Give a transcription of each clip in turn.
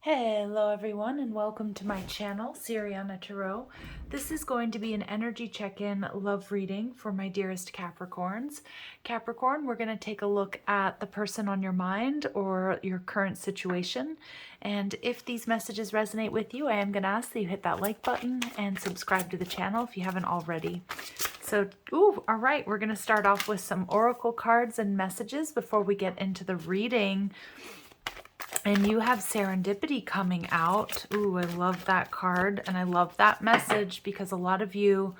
Hello everyone and welcome to my channel, Siriana Tarot. This is going to be an energy check-in love reading for my dearest Capricorns. Capricorn, we're going to take a look at the person on your mind or your current situation. And if these messages resonate with you, I am going to ask that you hit that like button and subscribe to the channel if you haven't already. So, all right, we're going to start off with some oracle cards and messages before we get into the reading. And you have serendipity coming out. Ooh, I love that card. And I love that message because a lot of you,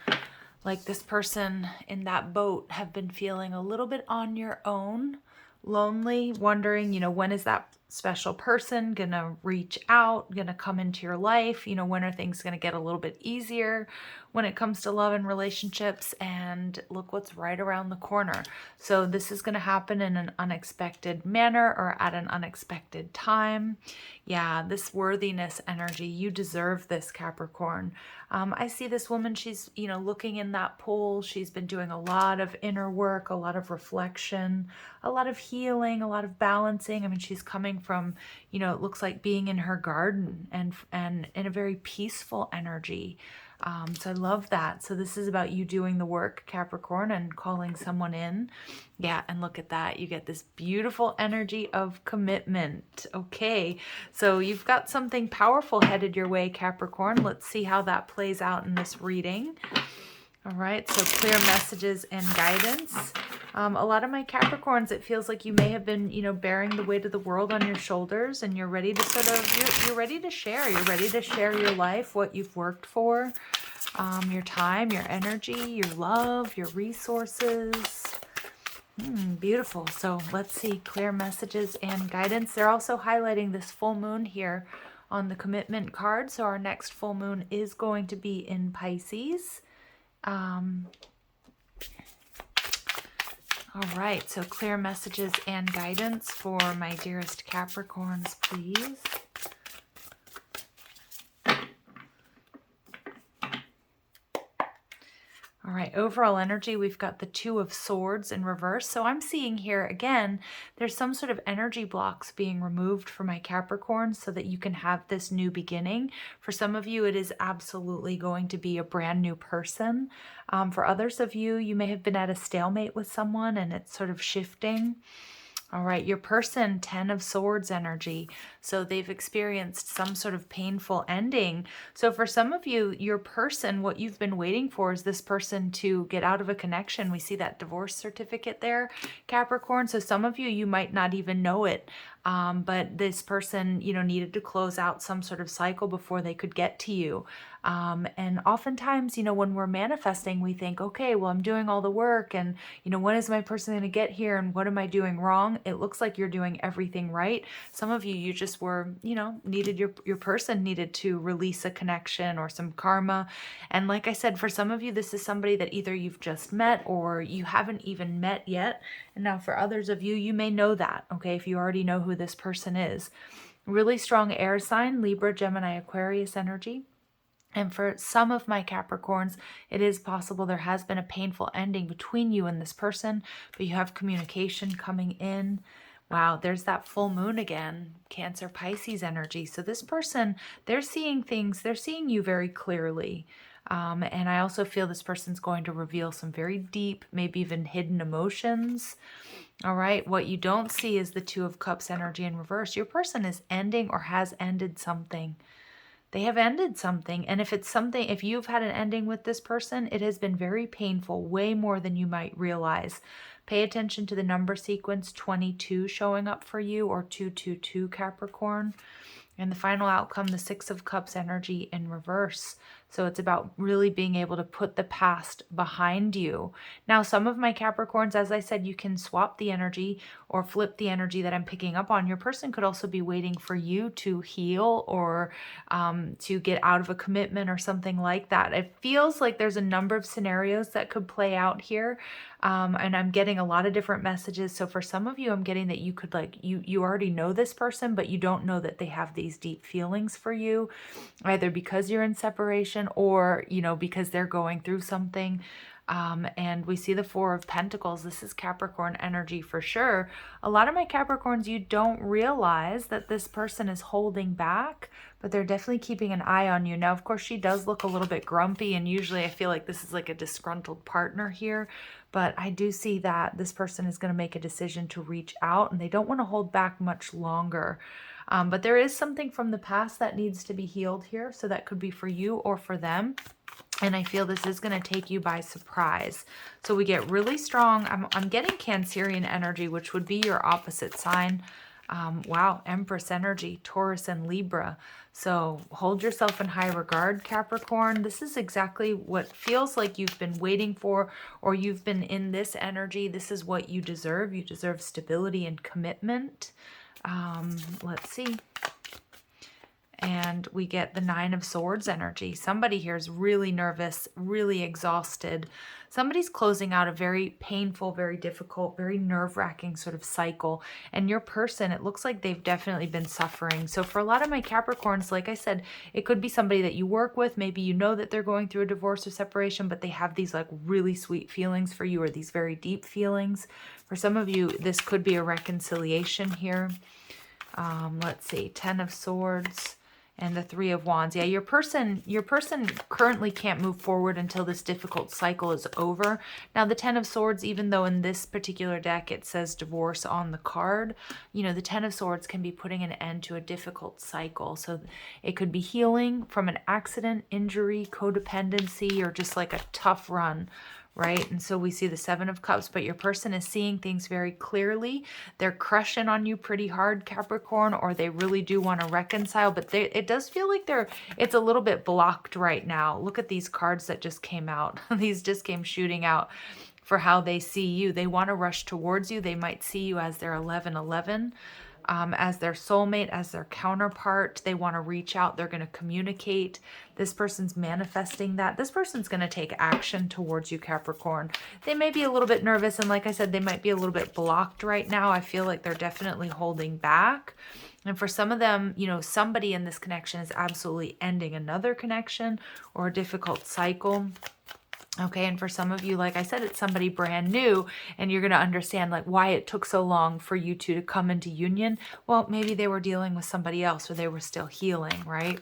like this person in that boat, have been feeling a little bit on your own, lonely, wondering, when is that special person gonna reach out, gonna come into your life? When are things gonna get a little bit easier when it comes to love and relationships? And look what's right around the corner. So this is gonna happen in an unexpected manner or at an unexpected time. Yeah, this worthiness energy, you deserve this, Capricorn. I see this woman, she's, looking in that pool. She's been doing a lot of inner work, a lot of reflection, a lot of healing, a lot of balancing. I mean, she's coming from, it looks like being in her garden and in a very peaceful energy. So I love that. So this is about you doing the work, Capricorn, and calling someone in. Yeah, and look at that. You get this beautiful energy of commitment. Okay, so you've got something powerful headed your way, Capricorn. Let's see how that plays out in this reading. All right, so clear messages and guidance. A lot of my Capricorns, it feels like you may have been, bearing the weight of the world on your shoulders, and you're ready to you're ready to share. You're ready to share your life, what you've worked for, your time, your energy, your love, your resources. Beautiful. So let's see, clear messages and guidance. They're also highlighting this full moon here on the commitment card. So our next full moon is going to be in Pisces. All right, so clear messages and guidance for my dearest Capricorns, please. All right, overall energy, we've got the Two of Swords in reverse. So I'm seeing here, again, there's some sort of energy blocks being removed for my Capricorn so that you can have this new beginning. For some of you, it is absolutely going to be a brand new person. For others of you, you may have been at a stalemate with someone and it's sort of shifting. All right, your person, 10 of Swords energy. So they've experienced some sort of painful ending. So for some of you, your person, what you've been waiting for is this person to get out of a connection. We see that divorce certificate there, Capricorn. So some of you, you might not even know it. But this person, needed to close out some sort of cycle before they could get to you. And oftentimes, when we're manifesting, we think, okay, well, I'm doing all the work and, when is my person going to get here and what am I doing wrong? It looks like you're doing everything right. Some of you just were, needed your person needed to release a connection or some karma. And like I said, for some of you, this is somebody that either you've just met or you haven't even met yet. And now for others of you, you may know that, okay, if you already know who this person is. Really strong air sign, Libra, Gemini, Aquarius energy. And for some of my Capricorns, it is possible there has been a painful ending between you and this person, but you have communication coming in. Wow, there's that full moon again, Cancer, Pisces energy. So this person, they're seeing things, they're seeing you very clearly. And I also feel this person's going to reveal some very deep, maybe even hidden emotions. All right, what you don't see is the Two of Cups energy in reverse. Your person is ending or has ended something. They have ended something. And if it's something, if you've had an ending with this person, it has been very painful, way more than you might realize. Pay attention to the number sequence 22 showing up for you, or 222, Capricorn. And the final outcome, the Six of Cups energy in reverse. So it's about really being able to put the past behind you. Now, some of my Capricorns, as I said, you can swap the energy or flip the energy that I'm picking up on. Your person could also be waiting for you to heal or to get out of a commitment or something like that. It feels like there's a number of scenarios that could play out here. And I'm getting a lot of different messages. So for some of you, I'm getting that you could you already know this person, but you don't know that they have these deep feelings for you, either because you're in separation or, because they're going through something. And we see the Four of Pentacles. This is Capricorn energy for sure. A lot of my Capricorns, you don't realize that this person is holding back, but they're definitely keeping an eye on you. Now, of course, she does look a little bit grumpy, and usually I feel like this is like a disgruntled partner here. But I do see that this person is going to make a decision to reach out, and they don't want to hold back much longer. But there is something from the past that needs to be healed here. So that could be for you or for them. And I feel this is going to take you by surprise. So we get really strong. I'm getting Cancerian energy, which would be your opposite sign. Wow, Empress energy, Taurus and Libra. So hold yourself in high regard, Capricorn. This is exactly what feels like you've been waiting for, or you've been in this energy. This is what you deserve. You deserve stability and commitment. Let's see. And we get the Nine of Swords energy. Somebody here is really nervous, really exhausted. Somebody's closing out a very painful, very difficult, very nerve-wracking sort of cycle. And your person, it looks like they've definitely been suffering. So for a lot of my Capricorns, like I said, it could be somebody that you work with. Maybe you know that they're going through a divorce or separation, but they have these like really sweet feelings for you, or these very deep feelings. For some of you, this could be a reconciliation here. Let's see, Ten of Swords and the Three of Wands. Yeah, your person currently can't move forward until this difficult cycle is over. Now, the Ten of Swords, even though in this particular deck it says divorce on the card, you know, the Ten of Swords can be putting an end to a difficult cycle. So it could be healing from an accident, injury, codependency, or just like a tough run, right? And so we see the Seven of Cups, but your person is seeing things very clearly. They're crushing on you pretty hard, Capricorn, or they really do want to reconcile, but it does feel like it's a little bit blocked right now. Look at these cards that just came out. These just came shooting out for how they see you. They want to rush towards you. They might see you as their 1111. As their soulmate, as their counterpart. They want to reach out. They're going to communicate. This person's manifesting that. This person's going to take action towards you, Capricorn. They may be a little bit nervous, and like I said, they might be a little bit blocked right now. I feel like they're definitely holding back. And for some of them, you know, somebody in this connection is absolutely ending another connection or a difficult cycle. Okay, and for some of you, like I said, it's somebody brand new, and you're going to understand like why it took so long for you two to come into union. Well, maybe they were dealing with somebody else, or they were still healing, right?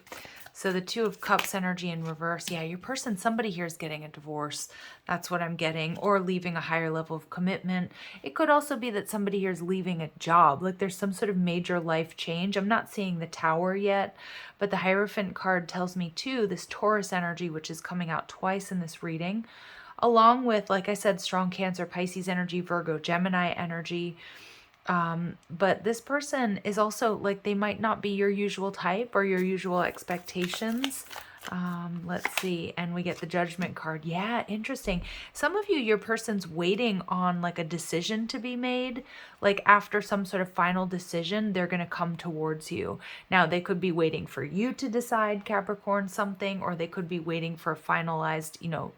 So the Two of Cups energy in reverse. Yeah, your person, somebody here is getting a divorce. That's what I'm getting, or leaving a higher level of commitment. It could also be that somebody here is leaving a job. Like there's some sort of major life change. I'm not seeing the Tower yet, but the Hierophant card tells me too, this Taurus energy, which is coming out twice in this reading, along with, like I said, strong Cancer, Pisces energy, Virgo, Gemini energy. But this person is also like, they might not be your usual type or your usual expectations. Let's see. And we get the Judgment card. Yeah, interesting. Some of you, your person's waiting on like a decision to be made. Like after some sort of final decision, they're going to come towards you. Now, they could be waiting for you to decide, Capricorn, something, or they could be waiting for a finalized, you know,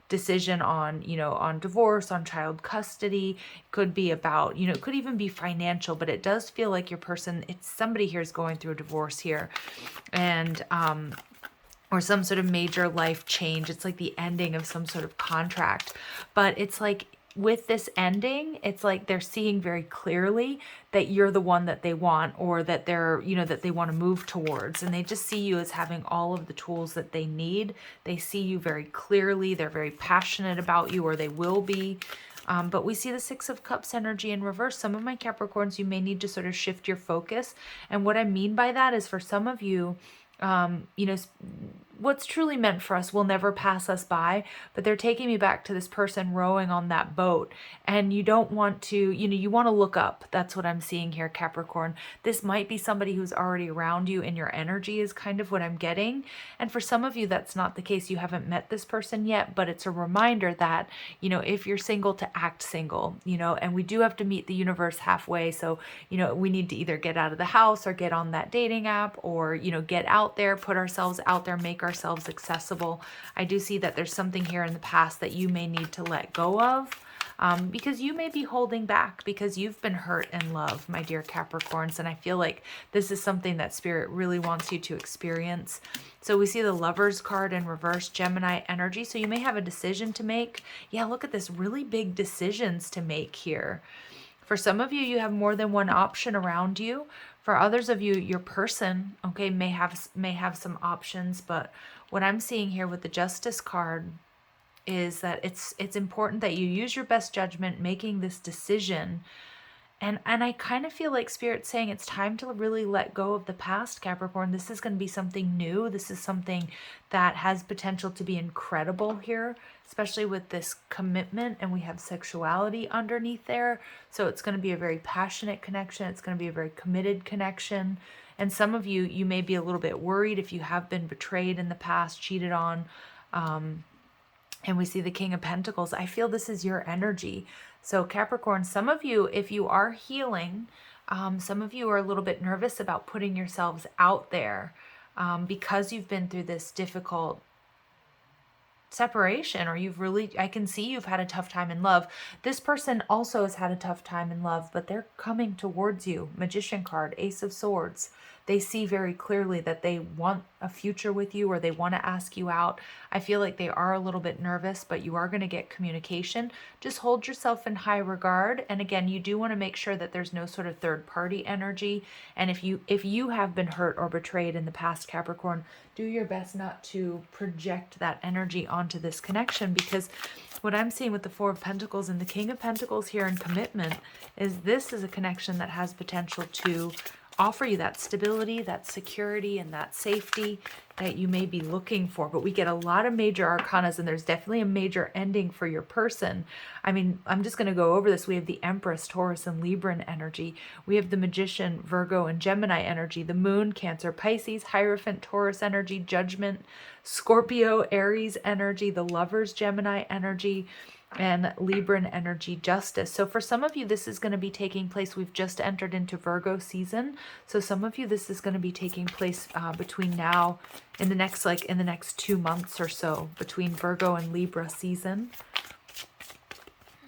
decision on, you know, on divorce, on child custody. It could be about, you know, it could even be financial, but it does feel like your person, it's somebody here is going through a divorce here, and or some sort of major life change. It's like the ending of some sort of contract, but it's like with this ending, it's like they're seeing very clearly that you're the one that they want, or that they're, you know, that they want to move towards. And they just see you as having all of the tools that they need. They see you very clearly. They're very passionate about you, or they will be. But we see the Six of Cups energy in reverse. Some of my Capricorns, you may need to sort of shift your focus. And what I mean by that is for some of you, you know, what's truly meant for us will never pass us by, but they're taking me back to this person rowing on that boat. And you don't want to, you know, you want to look up. That's what I'm seeing here, Capricorn. This might be somebody who's already around you, and your energy is kind of what I'm getting. And for some of you, that's not the case. You haven't met this person yet, but it's a reminder that, you know, if you're single, to act single, you know, and we do have to meet the universe halfway. So, you know, we need to either get out of the house or get on that dating app, or, you know, get out there, put ourselves out there, make ourselves accessible. I do see that there's something here in the past that you may need to let go of. because you may be holding back because you've been hurt in love, my dear Capricorns. And I feel like this is something that Spirit really wants you to experience. So we see the Lovers card in reverse, Gemini energy. So you may have a decision to make. Yeah, look at this, really big decisions to make here. For some of you, you have more than one option around you. For others of you, your person, okay, may have some options. But what I'm seeing here with the Justice card is that it's important that you use your best judgment making this decision. And I kind of feel like Spirit's saying it's time to really let go of the past, Capricorn. This is going to be something new. This is something that has potential to be incredible here, especially with this commitment, and we have sexuality underneath there. So it's going to be a very passionate connection. It's going to be a very committed connection. And some of you, you may be a little bit worried if you have been betrayed in the past, cheated on. And we see the King of Pentacles. I feel this is your energy. So Capricorn, some of you, if you are healing, some of you are a little bit nervous about putting yourselves out there because you've been through this difficult separation, or I can see you've had a tough time in love. This person also has had a tough time in love, but they're coming towards you. Magician card, Ace of Swords. They see very clearly that they want a future with you, or they want to ask you out. I feel like they are a little bit nervous, but you are going to get communication. Just hold yourself in high regard. And again, you do want to make sure that there's no sort of third party energy. And if you have been hurt or betrayed in the past, Capricorn, do your best not to project that energy onto this connection, because what I'm seeing with the Four of Pentacles and the King of Pentacles here in commitment is this is a connection that has potential to offer you that stability, that security, and that safety that you may be looking for. But we get a lot of major arcanas, and there's definitely a major ending for your person. I mean, I'm just going to go over this. We have the Empress, Taurus, and Libran energy. We have the Magician, Virgo, and Gemini energy. The Moon, Cancer, Pisces, Hierophant, Taurus energy. Judgment, Scorpio, Aries energy. The Lovers, Gemini energy. And Libran energy, Justice. So for some of you, this is going to be taking place. We've just entered into Virgo season. So some of you, this is going to be taking place between now in the next 2 months or so, between Virgo and Libra season.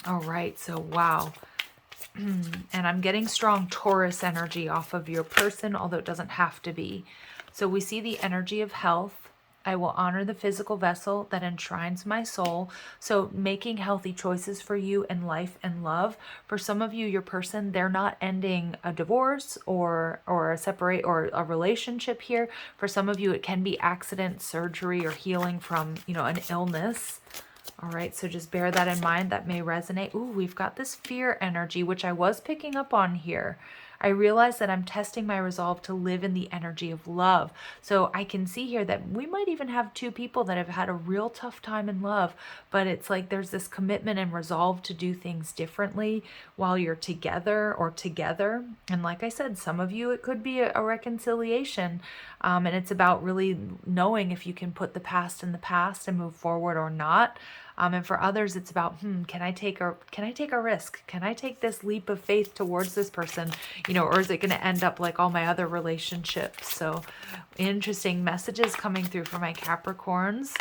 All right. So wow. And I'm getting strong Taurus energy off of your person, although it doesn't have to be. So we see the energy of health. I will honor the physical vessel that enshrines my soul. So making healthy choices for you in life and love. For some of you, your person, they're not ending a divorce or a relationship here. For some of you, it can be accident, surgery, or healing from, an illness. All right, so just bear that in mind. That may resonate. Ooh, we've got this fear energy, which I was picking up on here. I realize that I'm testing my resolve to live in the energy of love. So I can see here that we might even have two people that have had a real tough time in love, but it's like there's this commitment and resolve to do things differently while you're together or together. And like I said, some of you, it could be a reconciliation. And it's about really knowing if you can put the past in the past and move forward or not. And for others, it's about, can I take a risk? Can I take this leap of faith towards this person? Or is it going to end up like all my other relationships? So interesting messages coming through for my Capricorns.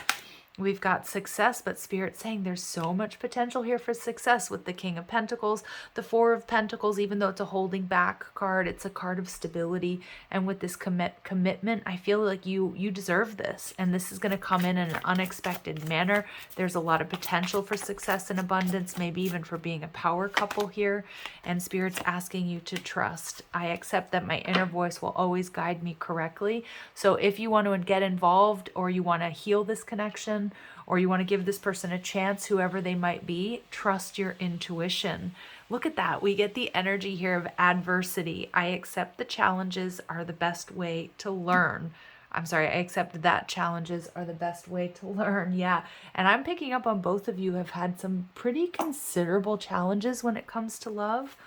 We've got success, but Spirit's saying there's so much potential here for success with the King of Pentacles, the Four of Pentacles. Even though it's a holding back card, it's a card of stability. And with this commitment, I feel like you deserve this. And this is going to come in an unexpected manner. There's a lot of potential for success and abundance, maybe even for being a power couple here. And Spirit's asking you to trust. I accept that my inner voice will always guide me correctly. So if you want to get involved, or you want to heal this connection, or you want to give this person a chance, whoever they might be, trust your intuition. Look at that. We get the energy here of adversity. I accept the challenges are the best way to learn. I accept that challenges are the best way to learn. Yeah. And I'm picking up on both of you have had some pretty considerable challenges when it comes to love.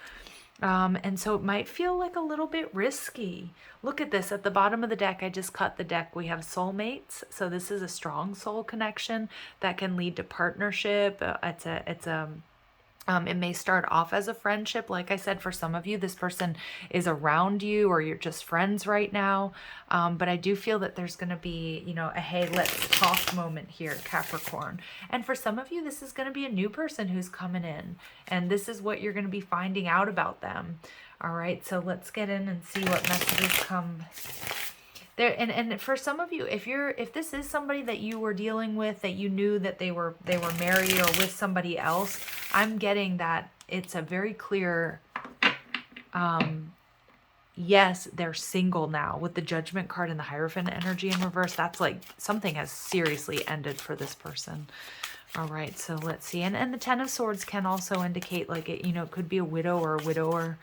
And so it might feel like a little bit risky. Look at this at the bottom of the deck. I just cut the deck. We have soulmates. So this is a strong soul connection that can lead to partnership. It's It may start off as a friendship. Like I said, for some of you, this person is around you or you're just friends right now. But I do feel that there's going to be, you know, a hey, let's talk moment here, Capricorn. And for some of you, this is going to be a new person who's coming in. And this is what you're going to be finding out about them. All right, so let's get in and see what messages come there. And for some of you, if this is somebody that you were dealing with, that you knew that they were married or with somebody else, I'm getting that it's a very clear yes, they're single now. With the Judgment card and the Hierophant energy in reverse, that's like something has seriously ended for this person. All right, so let's see. And the Ten of Swords can also indicate like it, you know, it could be a widow or a widower.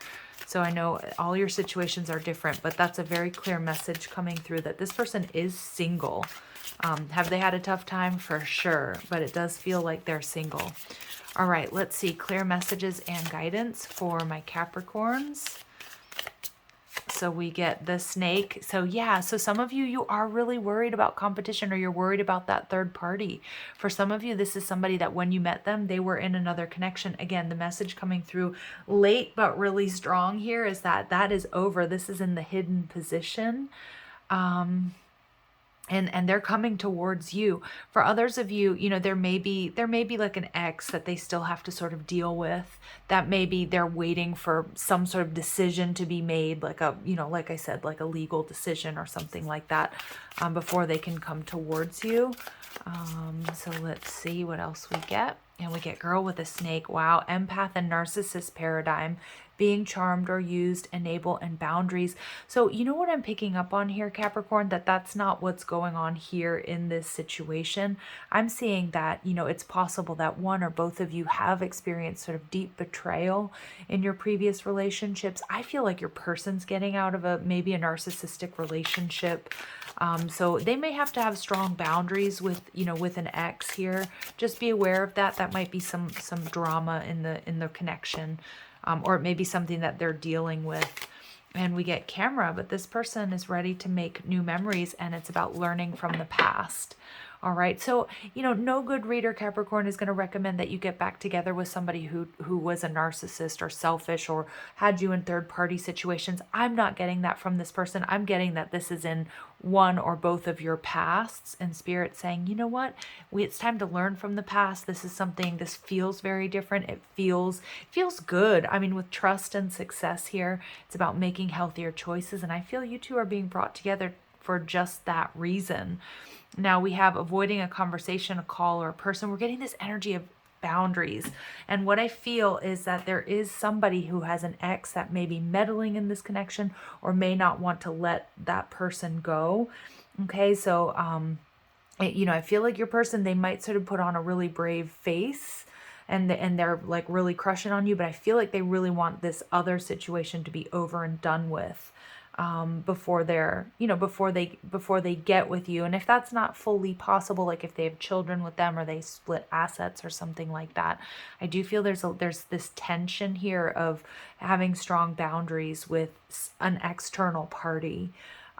So I know all your situations are different, but that's a very clear message coming through that this person is single. Have they had a tough time? For sure, but it does feel like they're single. All right, let's see. Clear messages and guidance for my Capricorns. So we get the snake. So yeah, so some of you, you are really worried about competition, or you're worried about that third party. For some of you, this is somebody that when you met them, they were in another connection. Again, the message coming through late but really strong here is that that is over. This is in the hidden position. And they're coming towards you. For others of you, you know, there may be like an ex that they still have to sort of deal with, that maybe they're waiting for some sort of decision to be made, like a, you know, like I said, like a legal decision or something like that, before they can come towards you. So let's see what else we get. And we get girl with a snake. Wow. Empath and narcissist paradigm. Being charmed or used, enable, and boundaries. So you know what I'm picking up on here, Capricorn, that's not what's going on here in this situation. I'm seeing that, you know, it's possible that one or both of you have experienced sort of deep betrayal in your previous relationships. I feel like your person's getting out of maybe a narcissistic relationship. So they may have to have strong boundaries with, you know, with an ex here. Just be aware of that. That might be some drama in the connection. Or it may be something that they're dealing with. And we get camera, but this person is ready to make new memories, and it's about learning from the past. All right, so, you know, no good reader, Capricorn, is going to recommend that you get back together with somebody who was a narcissist or selfish or had you in third-party situations. I'm not getting that from this person. I'm getting that this is in one or both of your pasts, and Spirit saying, you know what, it's time to learn from the past. This is something, this feels very different. It feels good. I mean, with trust and success here, it's about making healthier choices, and I feel you two are being brought together for just that reason. Now we have avoiding a conversation, a call, or a person. We're getting this energy of boundaries. And what I feel is that there is somebody who has an ex that may be meddling in this connection or may not want to let that person go. Okay, so, you know, I feel like your person, they might sort of put on a really brave face and they're like really crushing on you, but I feel like they really want this other situation to be over and done with. Before they're, you know, before they get with you. And if that's not fully possible, like if they have children with them or they split assets or something like that, I do feel there's this tension here of having strong boundaries with an external party.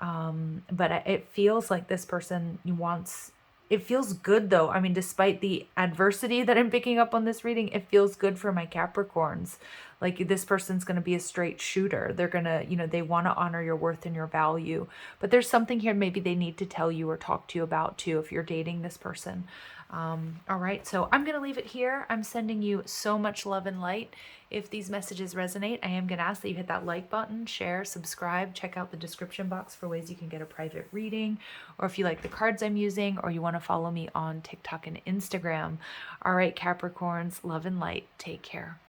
But it feels like this person wants, it feels good though. I mean, despite the adversity that I'm picking up on this reading, it feels good for my Capricorns. Like this person's going to be a straight shooter. They're going to, you know, they want to honor your worth and your value. But there's something here maybe they need to tell you or talk to you about too if you're dating this person. All right, so I'm going to leave it here. I'm sending you so much love and light. If these messages resonate, I am going to ask that you hit that like button, share, subscribe, check out the description box for ways you can get a private reading, or if you like the cards I'm using, or you want to follow me on TikTok and Instagram. All right, Capricorns, love and light. Take care.